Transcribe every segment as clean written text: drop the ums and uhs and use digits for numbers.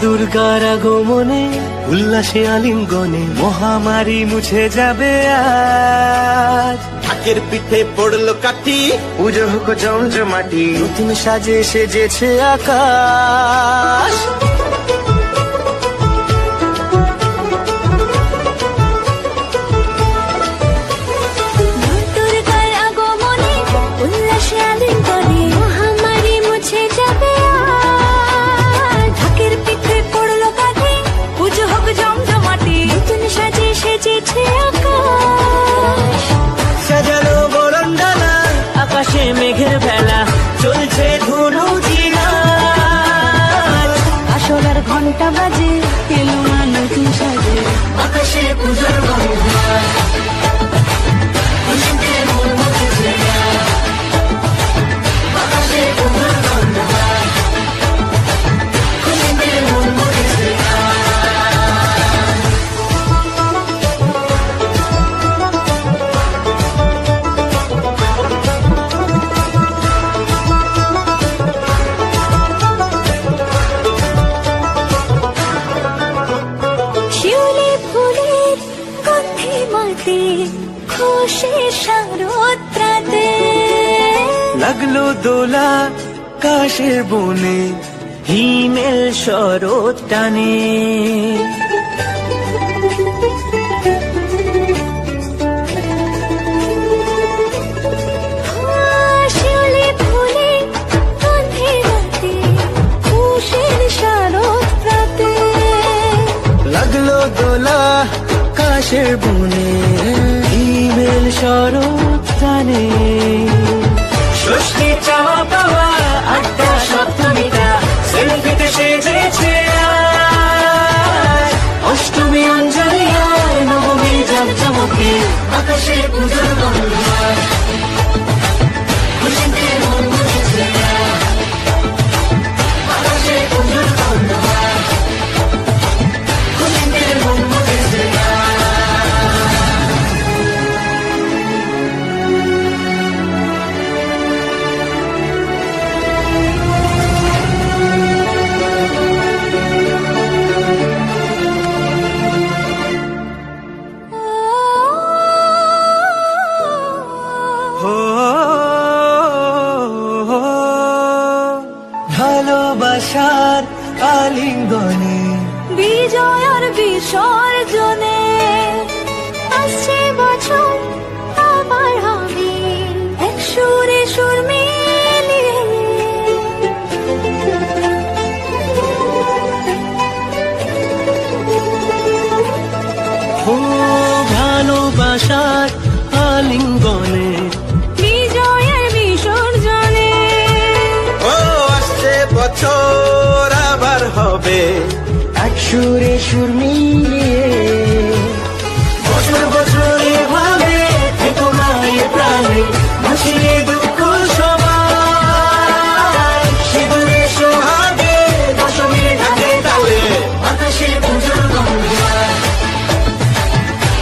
দুর্গার আগমনে উল্লাসে আলিঙ্গনে মহামারী মুছে যাবে আজ। ঢাকের পিঠে পড়লো কাঠি, পুজো হোক জমজমাটি, নতুন সাজে সেজেছে আকাশ। সাজানো বরণডালা, আকাশে মেঘের বেলা, চলছে ধনু জিনাত। আসলার ঘন্টা বাজে, এলো না নতুন সাজে, আকাশে পুজোর বন্ধন। খুশি শারদরাতে লাগলো দোলা কাশের বনে, হিমেল শরৎ টানে। শিউলি ফুলে গন্ধে রাতে, খুশির শারদরাতে লাগলো দোলা কাশের বনে, হিমেল শরৎ টানে। ষষ্ঠী চাওয়া পাওয়া আড্ডা সপ্তমীটা সেলফিতে সেজেছে আজ। অষ্টমী অঞ্জলি আর নবমী জমজমকে, আকাশে পুজোর বন্ধন। খুশিতে মন মুছেছে আজ, আকাশে পুজোর বন্ধন। খুশিতে মন মুছেছে আজ। ভালোবাসার আলিঙ্গনে, বিজয় আর বিসর্জনে আসছে বছর আবার হবে, এক সুরে সুর মিলিয়ে ও ভালোবাসার আলিঙ্গনে, বিজয় আর বিসর্জনে ও আসছে বছর আবার হবে, এক সুরে সুর মিলিয়ে। বছর বছর এভাবে থেকো না এ প্রাণে, ভাসিয়ে দুঃখ সবাই। সিঁদুরে সোহাগে দশমী ঢাকে তালে, আকাশে পুজোর গন্ধন।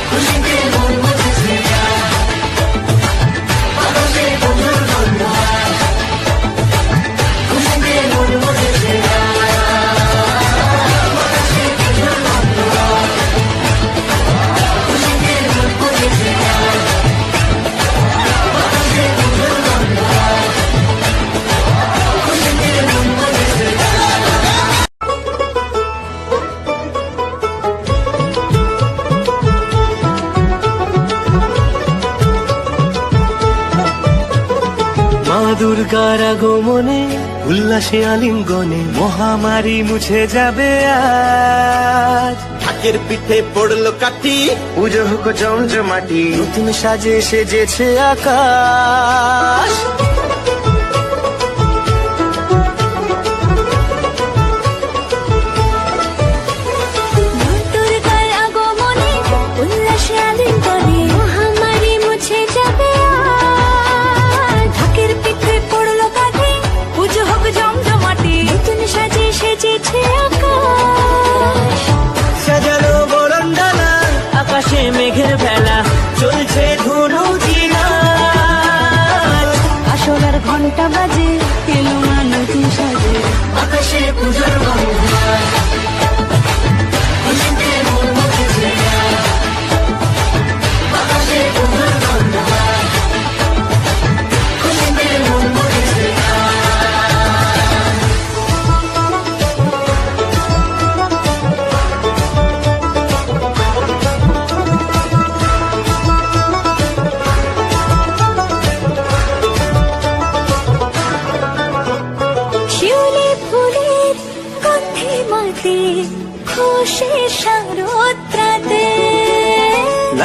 খুশিতে মন মুছেছে আজ, আকাশে পুজোর গন্ধন। খুশিতে মন মুছেছে আজ। মা দুর্গার আগমনে উল্লাসে আলিঙ্গনে মহামারী মুছে যাবে আজ। ঢাকের পিঠে পড়লো কাঠি, পুজো হোক জমজমাটি, নতুন সাজে সেজেছে আকাশ। দুর্গার আগমনে উল্লাসে আলিঙ্গনে মহামারী মুছে যাবে আজ। ঢাকের পিঠে পড়লো কাঠি, পুজো হোক জমজমাটি, নতুন সাজে সেজেছে আকাশ। সাজানো বরণডালা, আকাশে মেঘের বেলা, চলছে ধনু জিনাত। আসলার ঘন্টা বাজে, এলো না নতুন সাজে, আকাশে পুজোর বন্ধন।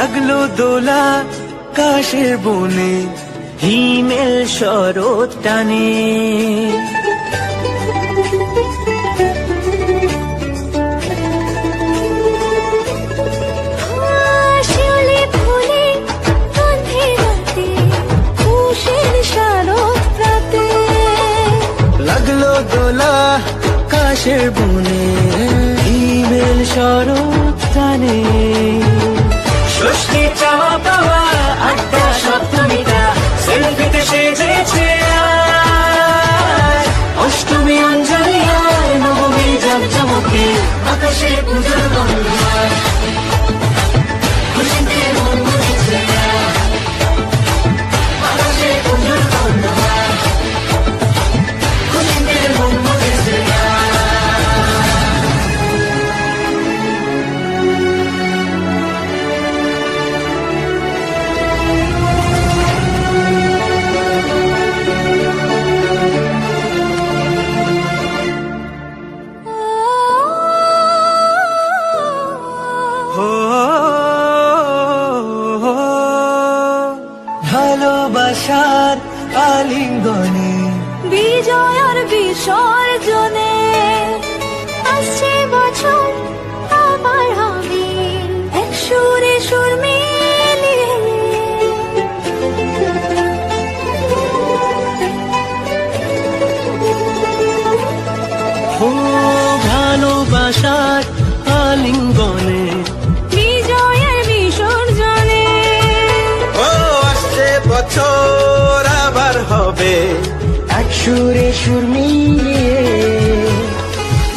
লাগলো দোলা কাশের বনে, হিমেল শরৎ টানে। শিউলি ফুলে গন্ধে রাতে, উষের শারদ প্রাতে। লাগলো দোলা কাশের বনে, হিমেল শরৎ টানে। ষষ্ঠী চাওয়া পাওয়া আড্ডা সপ্তমীটা সেলফিতে সেজেছে আজ। অষ্টমী অঞ্জলি আর নবমী জমজমকে আকাশে পুজোর গন্ধ। খুশিতে মন মুছেছে আজ, আকাশে পুজোর গন্ধ। খুশিতে মন মুছেছে আজ। ভালোবাসার আলিঙ্গনে, বিজয় আর বিসর্জনে আসছে বছর আবার হবে এক সুরে সুর মিলিয়ে। ও ভালোবাসার আলিঙ্গনে, বিজয় আর বিসর্জনে ও আসছে বছর আবার হবে এক সুরে সুর মিলিয়ে।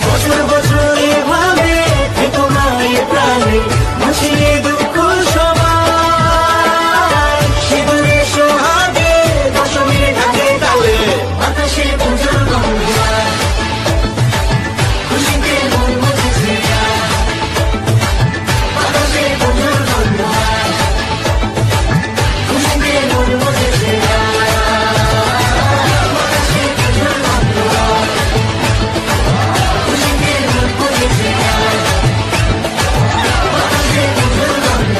বছর বছর এভাবে থেকো মায়ের প্রাণে, ভাসিয়ে দুঃখ সবাই। সিঁদুরে সোহাগে দশমী ঢাকে তালে, আকাশে পুজোর গন্ধ। খুশিতে মন মুছেছে আজ, আকাশে পুজোর গন্ধ। খুশিতে মন মুছেছে আজ, আকাশে পুজোর গন্ধ। খুশিতে মন মুছেছে আজ, আকাশে পুজোর গন্ধ।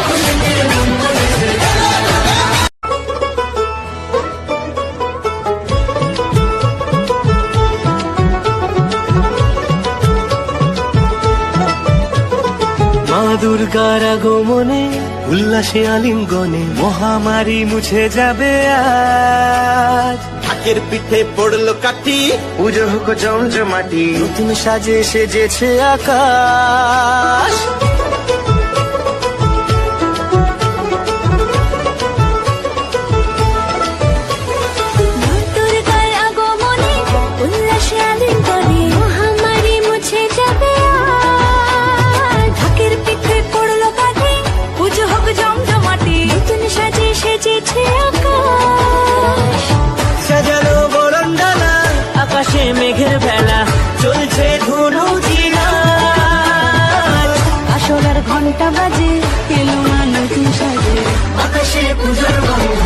খুশিতে মন মুছেছে মা দুর্গার আগমনে, উল্লাসে আলিঙ্গনে মহামারী মুছে যাবে আজ। ঢাকের পিঠে পড়লো কাঠি, পুজো হোক জমজমাটি, নতুন সাজে সেজেছে আকাশ। মা দুর্গার আগমনে, উল্লাসে আলিঙ্গনে মহামারী মুছে যাবে আজ। ঢাকের পিঠে পড়লো কাঠি, পুজো হোক জমজমাটি, নতুন সাজে সেজেছে আকাশ। সাজানো বরণডালা, আকাশে মেঘের ভেলা, চলছে ধুনু জিনাজ। আসলার ঘন্টা বাজে, এলো না নতুন সাজে, আকাশে পুজোর গন্ধ।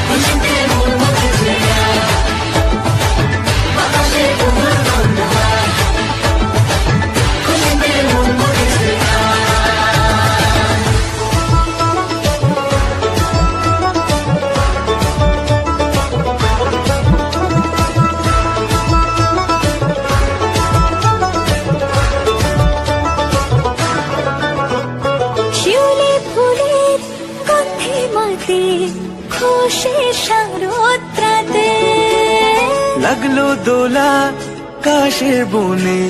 খুশিতে মন মুছেছে আজ, আকাশে পুজোর গন্ধ। খুশিতে মন মুছেছে আজ। শিউলি ফুলের গন্ধে মাতে, খুশির শারদ প্রাতে। লাগলো দোলা কাশের বনে,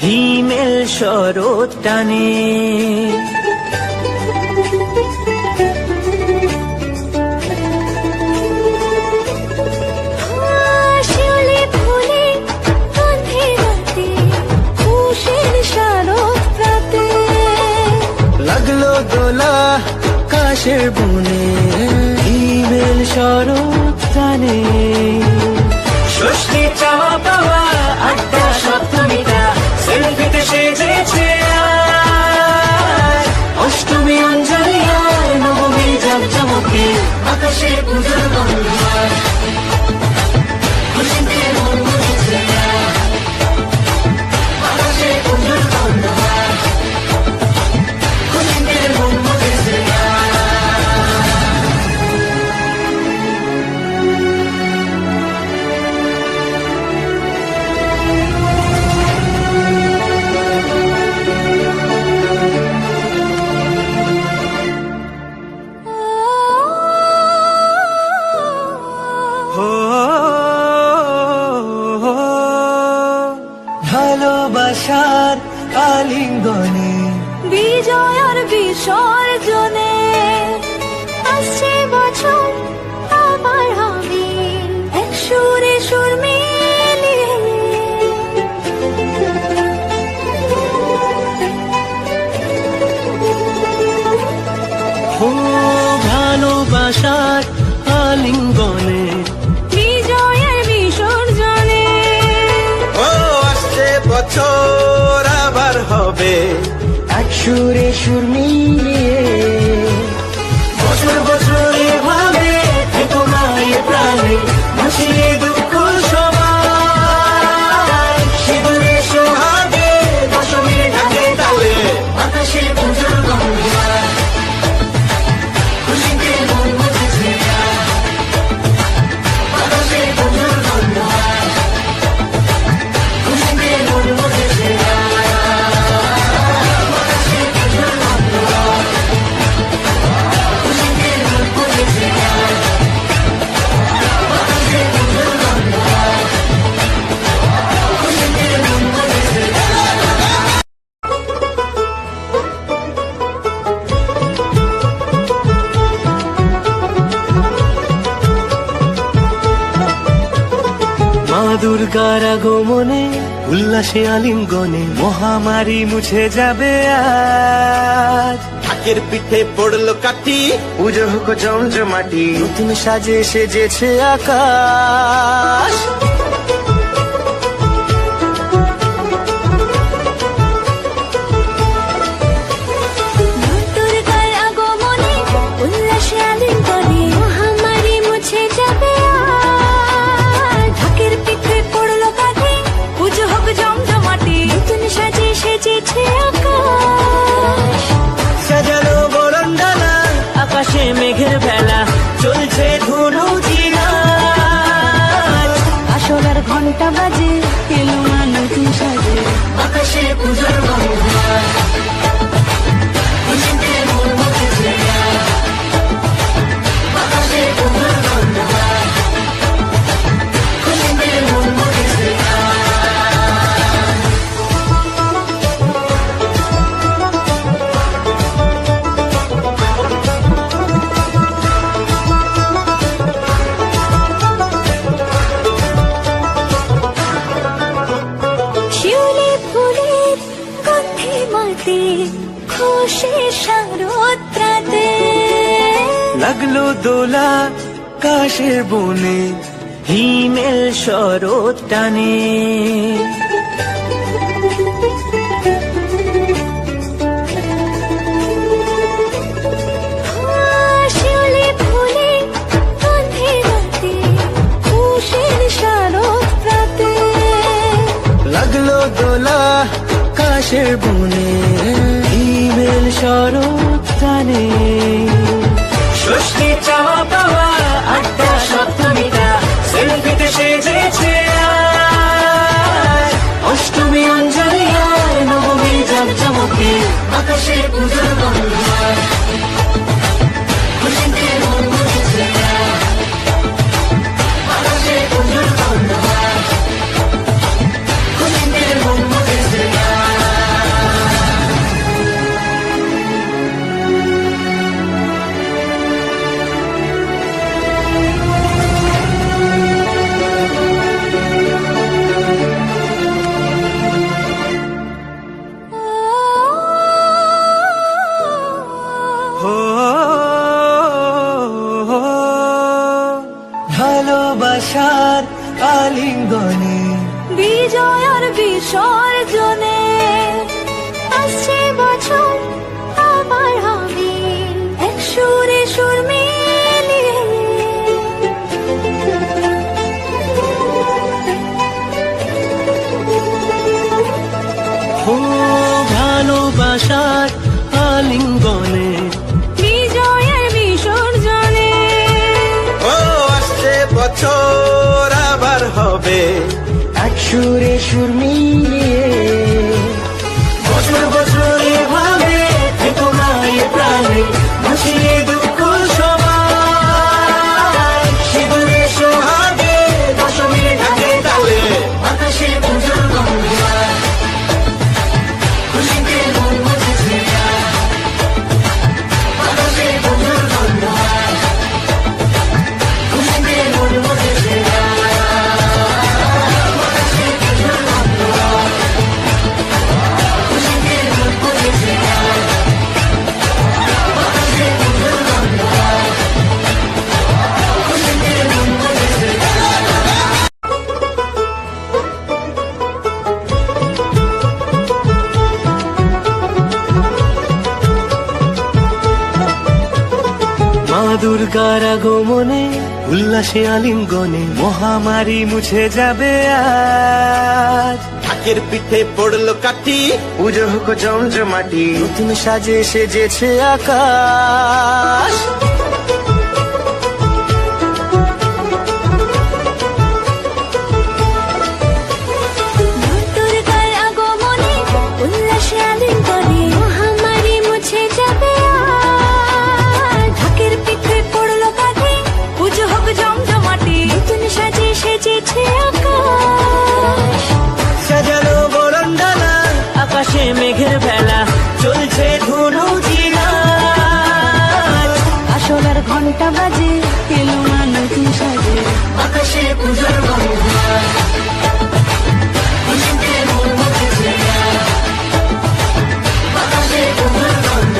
হিমেল শরৎ টানে। শিউলি ফুলে গন্ধে রাতে, খুশির শারদ প্রাতে। লাগলো দোলা কাশের বনে, হিমেল শরৎ টানে। ষষ্ঠী চাওয়া পাওয়া আড্ডা সপ্তমীটা সেলফিতে সেজেছে আজ। অষ্টমী অঞ্জলি আর নবমী জমজমকে আকাশে পুজোর গন্ধ। খুশিতে মন মুছেছে আজ, আকাশে পুজোর গন্ধ। আলিঙ্গনে বিজয়ের বিসর্জনে আসছে বছর আবার হবে এক সুরে সুর মিলিয়ে ও ভালোবাসার আলিঙ্গনে বিজয়ের বিসর্জনে ও আসছে বছর আবার হবে এক সুরে সুর মিলিয়ে বছর বছর এভাবে থেকো না এ প্রাণে ভাসিয়ে দুঃখ সবাই সিঁদুরে সোহাগে দশমী ঢাকে তালে বাতাসে পুজোর গন্ধ খুশিতে মন মুছেছে বাতাসে পুজোর গন্ধ খুশিতে মন মুছেছে বাতাসে পুজোর গন্ধ খুশিতে মন মুছেছে বাতাসে পুজোর গন্ধ খুশিতে মন মুছেছে মা দুর্গার আগমনে উল্লাসে আলিঙ্গনে মহামারী মুছে যাবে আজ ঢাকের পিঠে পড়লো কাঠি পুজো হোক জমজমাটি নতুন সাজে সেজেছে আকাশ দুর্গার আগমনে উল্লাসে আলিঙ্গনে মহামারী মুছে যাবে আজ ঢাকের পিঠে পড়লো কাঠি পুজো হোক জমজমাটি নতুন সাজে সেজেছে আকাশ সাজানো বরণডালা আকাশে মেঘের ভেলা চলছে ধনু আসলার ঘন্টা বাজে এলো নতুন সাজে বাতাসে পুজোর গন্ধ খুশিতে মন মুছেছে বাতাসে পুজোর গন্ধ খুশিতে মন মুছেছে শিউলি ফুলের গন্ধে মাতে খুশি শারদ্রাতে লাগলো দোলা কাশের বনে হিমেল শরৎ টানে শিউলি ফুলে গন্ধে মাতে খুশির শারদ্রাতে লাগলো দোলা কাশের বনে হিমেল শরৎ টানে ষষ্ঠী চাওয়া পাওয়া আড্ডা সপ্তমীটা সেলফিতে সেজেছে আজ। অষ্টমী অঞ্জলি আর নবমী জমজমকে বাতাসে পুজোর গন্ধ খুশিতে মন মুছেছে বাতাসে পুজোর গন্ধ খুশিতে মন মুছেছে ও ভালোবাসার আলিঙ্গনে বিজয়ের বিসর্জনে আসছে বছর আবার হবে এক সুরে সুর মিলিয়ে ও ভালোবাসার আলিঙ্গনে বিজয়ের বিসর্জনে ও আসছে বছর আবার হবে এক সুরে সুর মিলিয়ে বছর বছর এভাবে থেকো না এ প্রাণে ভাসিয়ে দুঃখ সবাই সিঁদুরে সোহাগে দশমী ঢাকে তালে বাতাসে পুজোর গন্ধ খুশিতে দুর্গার আগমনে উল্লাসে আলিঙ্গনে মহামারী মুছে যাবে আজ। ঢাকের পিঠে পড়লো কাঠি, পুজো হোক জমজমাটি, নতুন সাজে সেজেছে আকাশ। দুর্গার আগমনে উল্লাসে আলিঙ্গনে মহামারী মুছে যাবে আজ। ঢাকের পিঠে পড়লো কাঠি, পুজো হোক জমজমাটি, নতুন সাজে সেজেছে আকাশ। সাজানো বরণডালা, আকাশে মেঘের ভেলা, চলছে ধনু জিনাজ। আসলার ঘন্টা বাজে এলো না নতুন সাজে, আকাশে পুজোর গন্ধ খুশিতে মন মজেছে আকাশে পুজোর গন্ধ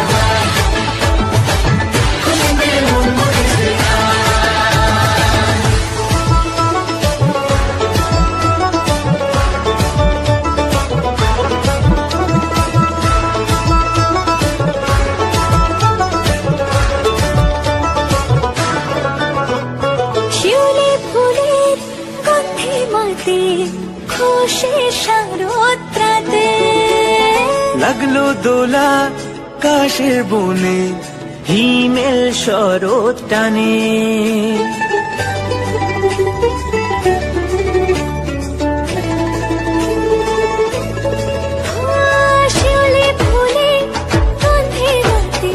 খুশিতে মন মজেছে শিউলি ফুলের গন্ধে মাতে খুশি শারদরাতে। লাগলো দোলা কাশের বনে, হিমেল শরৎ টানে। শিউলি ফুলের গন্ধে মাতে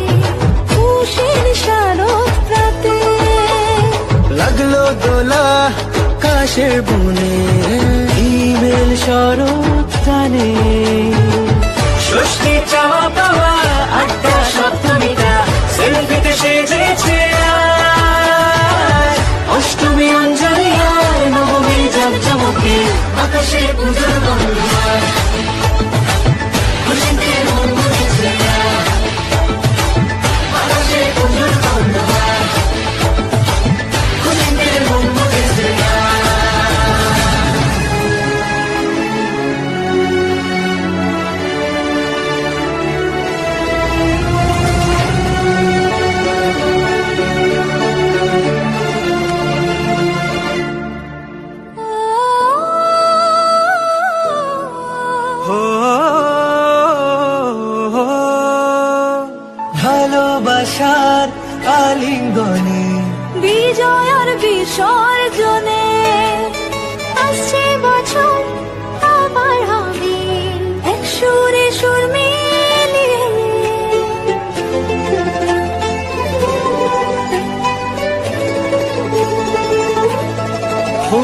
খুশির শারদরাতে। লাগলো দোলা কাশের বনে, হিমেল শরৎ টানে। ষষ্ঠী চাওয়া পাওয়া আড্ডা সপ্তমীটা সেলফিতে সেজেছে আজ। অষ্টমী অঞ্জলি আর নবমী জাঁকজমকে আকাশে পুজোর গন্ধ খুশিতে মন মজেছে আকাশে পুজোর গন্ধ খুশিতে মন মজেছে হো ভালোবাসার আলিঙ্গনে বিজয় আর বিসর্জনে আসছে বছর আবার হবে এক সুরে সুর মিলিয়ে। হো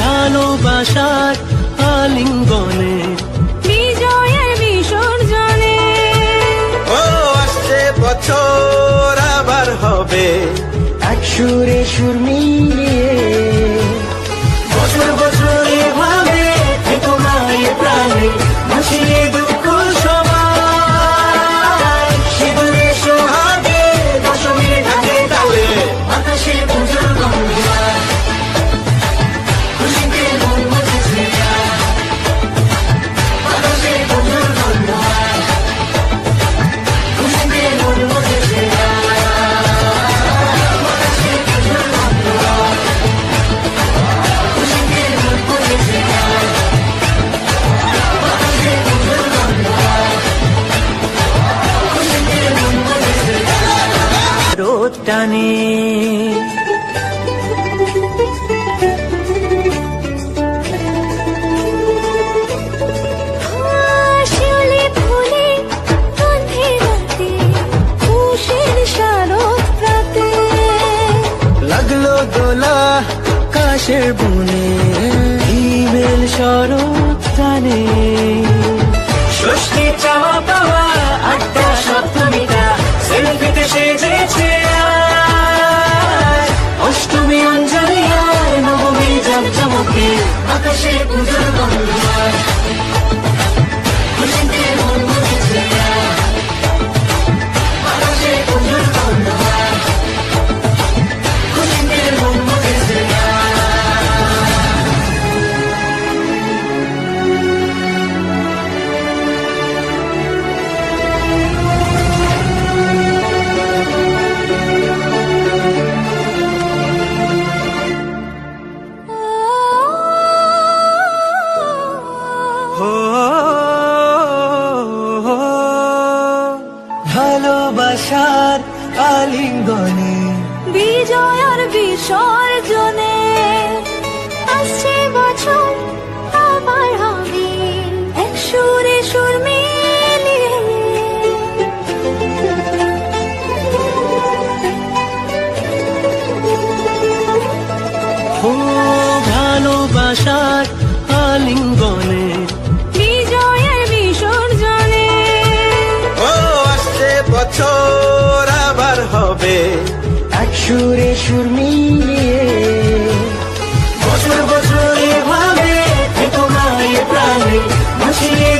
ভালোবাসার আলিঙ্গনে বিজয় আর বিসর্জনে ও আসছে বছর আবার হবে, এক সুরে সুর মিলিয়ে। বছর বছর এভাবে থেকো না এ প্রাণে, ভাসিয়ে দুঃখ সবাই। সিঁদুরে সোহাগে দশমীর ঢাকে তালে, আকাশে পুজোর গন্ধ খুশিতে মন মজেছে আকাশে পুজোর গন্ধ খুশিতে মন মজেছে আকাশে পুজোর গন্ধ খুশিতে মন মজেছে আকাশে পুজোর গন্ধ খুশিতে মন মজেছে রোদ টানে। শিউলি ফুলের গন্ধে মাতে খুশির শারদরাতে। লাগলো দোলা কাশের বনে, হিমেল শরৎ টানে। ষষ্ঠী চাওয়া পাওয়া আড্ডা সপ্তমীটা সেলফিতে সেজেছে আজ। অষ্টমী অঞ্জলি আর নবমী জাঁকজমকে আকাশে পুজোর গন্ধ খুশিতে মন মজেছে আকাশে পুজোর গন্ধ খুশিতে মন মজেছে ভালোবাসার আলিঙ্গনে বিজয় আর বিসর্জনে আসছে বছর আবার হবে এক সুরে সুর মিলিয়ে ও ভালোবাসার আলিঙ্গনে বিজয়ের বিসর্জনে ও আসছে বছর আবার হবে এক সুরে সুর মিলিয়ে বছর বছর এভাবে থেকো না এ প্রাণে ভাসিয়ে